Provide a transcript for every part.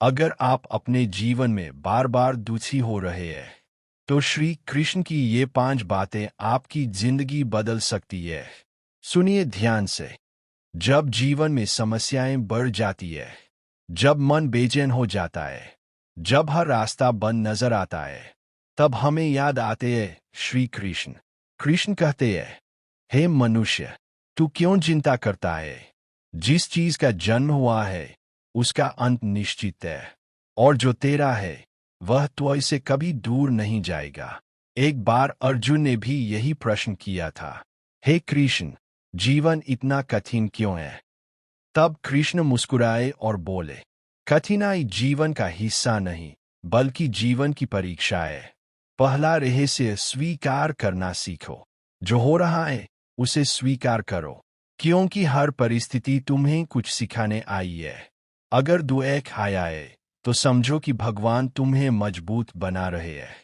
अगर आप अपने जीवन में बार बार दुखी हो रहे हैं, तो श्री कृष्ण की ये 5 बातें आपकी जिंदगी बदल सकती है। सुनिए ध्यान से। जब जीवन में समस्याएं बढ़ जाती है, जब मन बेचैन हो जाता है, जब हर रास्ता बंद नजर आता है, तब हमें याद आते हैं श्री कृष्ण। कृष्ण कहते हैं, हे मनुष्य, तू क्यों चिंता करता है? जिस चीज का जन्म हुआ है उसका अंत निश्चित है, और जो तेरा है वह तो इससे कभी दूर नहीं जाएगा। एक बार अर्जुन ने भी यही प्रश्न किया था, हे कृष्ण, जीवन इतना कठिन क्यों है? तब कृष्ण मुस्कुराए और बोले, कठिनाई जीवन का हिस्सा नहीं, बल्कि जीवन की परीक्षा है। पहला रहस्य स्वीकार करना सीखो। जो हो रहा है उसे स्वीकार करो, क्योंकि हर परिस्थिति तुम्हें कुछ सिखाने आई है। अगर दुख आया है तो समझो कि भगवान तुम्हें मजबूत बना रहे हैं।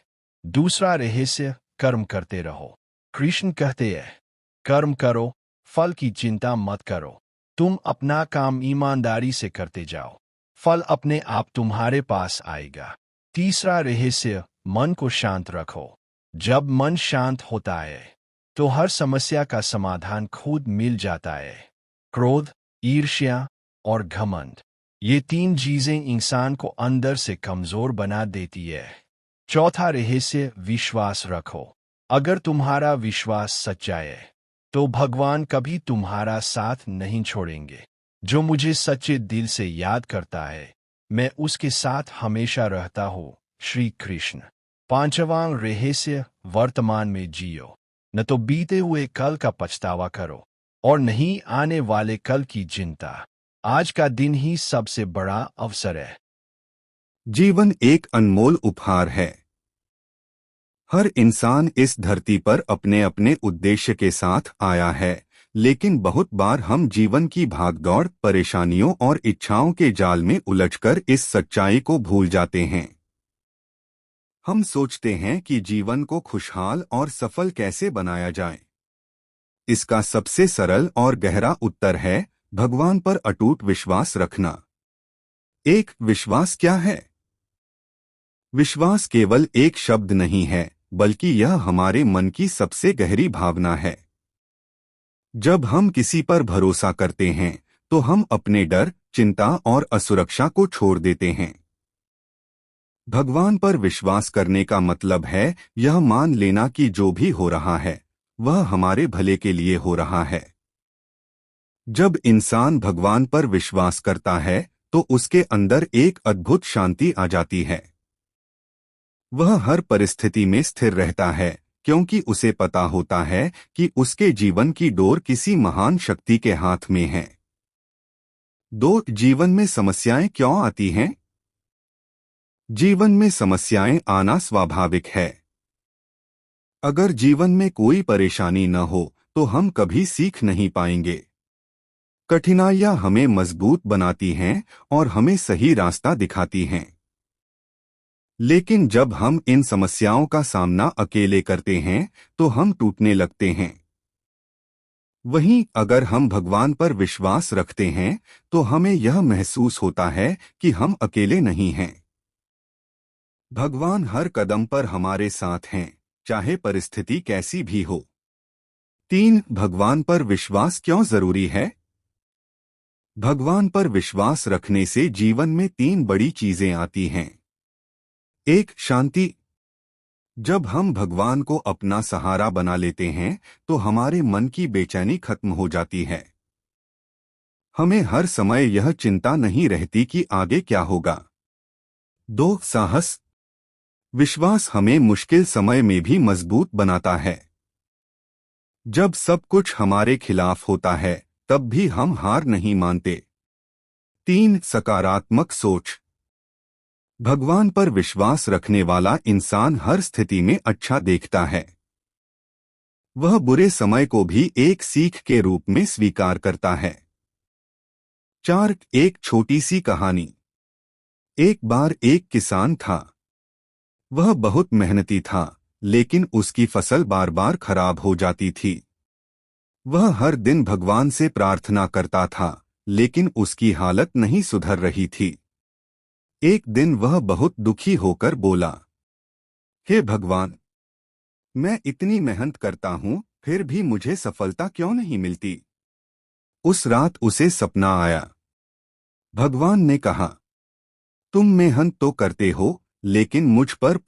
दूसरा रहस्य, कर्म करते रहो। कृष्ण कहते हैं, कर्म करो, फल की चिंता मत करो। तुम अपना काम ईमानदारी से करते जाओ, फल अपने आप तुम्हारे पास आएगा। तीसरा रहस्य, मन को शांत रखो। जब मन शांत होता है तो हर समस्या का समाधान खुद मिल जाता है। क्रोध, ईर्ष्या और घमंड, ये 3 चीजें इंसान को अंदर से कमजोर बना देती है। चौथा रहस्य, विश्वास रखो। अगर तुम्हारा विश्वास सच्चा है तो भगवान कभी तुम्हारा साथ नहीं छोड़ेंगे। जो मुझे सच्चे दिल से याद करता है, मैं उसके साथ हमेशा रहता हूँ। श्री कृष्ण। पांचवां रहस्य, वर्तमान में जियो। न तो बीते हुए कल का पछतावा करो और नहीं आने वाले कल की चिंता। आज का दिन ही सबसे बड़ा अवसर है। जीवन एक अनमोल उपहार है। हर इंसान इस धरती पर अपने अपने उद्देश्य के साथ आया है, लेकिन बहुत बार हम जीवन की भागदौड़, परेशानियों और इच्छाओं के जाल में उलझकर इस सच्चाई को भूल जाते हैं। हम सोचते हैं कि जीवन को खुशहाल और सफल कैसे बनाया जाए। इसका सबसे सरल और गहरा उत्तर है भगवान पर अटूट विश्वास रखना। एक विश्वास क्या है? विश्वास केवल एक शब्द नहीं है, बल्कि यह हमारे मन की सबसे गहरी भावना है। जब हम किसी पर भरोसा करते हैं तो हम अपने डर, चिंता और असुरक्षा को छोड़ देते हैं। भगवान पर विश्वास करने का मतलब है यह मान लेना कि जो भी हो रहा है वह हमारे भले के लिए हो रहा है। जब इंसान भगवान पर विश्वास करता है तो उसके अंदर एक अद्भुत शांति आ जाती है। वह हर परिस्थिति में स्थिर रहता है, क्योंकि उसे पता होता है कि उसके जीवन की डोर किसी महान शक्ति के हाथ में है। दो, जीवन में समस्याएं क्यों आती हैं? जीवन में समस्याएं आना स्वाभाविक है। अगर जीवन में कोई परेशानी न हो तो हम कभी सीख नहीं पाएंगे। कठिनाइयां हमें मजबूत बनाती हैं और हमें सही रास्ता दिखाती हैं। लेकिन जब हम इन समस्याओं का सामना अकेले करते हैं तो हम टूटने लगते हैं। वहीं अगर हम भगवान पर विश्वास रखते हैं तो हमें यह महसूस होता है कि हम अकेले नहीं हैं। भगवान हर कदम पर हमारे साथ हैं, चाहे परिस्थिति कैसी भी हो। 3, भगवान पर विश्वास क्यों जरूरी है? भगवान पर विश्वास रखने से जीवन में 3 बड़ी चीजें आती हैं। 1, शांति। जब हम भगवान को अपना सहारा बना लेते हैं तो हमारे मन की बेचैनी खत्म हो जाती है। हमें हर समय यह चिंता नहीं रहती कि आगे क्या होगा। 2, साहस। विश्वास हमें मुश्किल समय में भी मजबूत बनाता है। जब सब कुछ हमारे खिलाफ होता है तब भी हम हार नहीं मानते। 3, सकारात्मक सोच। भगवान पर विश्वास रखने वाला इंसान हर स्थिति में अच्छा देखता है। वह बुरे समय को भी एक सीख के रूप में स्वीकार करता है। 4, एक छोटी सी कहानी। एक बार एक किसान था। वह बहुत मेहनती था, लेकिन उसकी फसल बार बार खराब हो जाती थी। वह हर दिन भगवान से प्रार्थना करता था, लेकिन उसकी हालत नहीं सुधर रही थी। एक दिन वह बहुत दुखी होकर बोला, हे भगवान, मैं इतनी मेहनत करता हूँ फिर भी मुझे सफलता क्यों नहीं मिलती। उस रात उसे सपना आया। भगवान ने कहा, तुम मेहनत तो करते हो लेकिन मुझ पर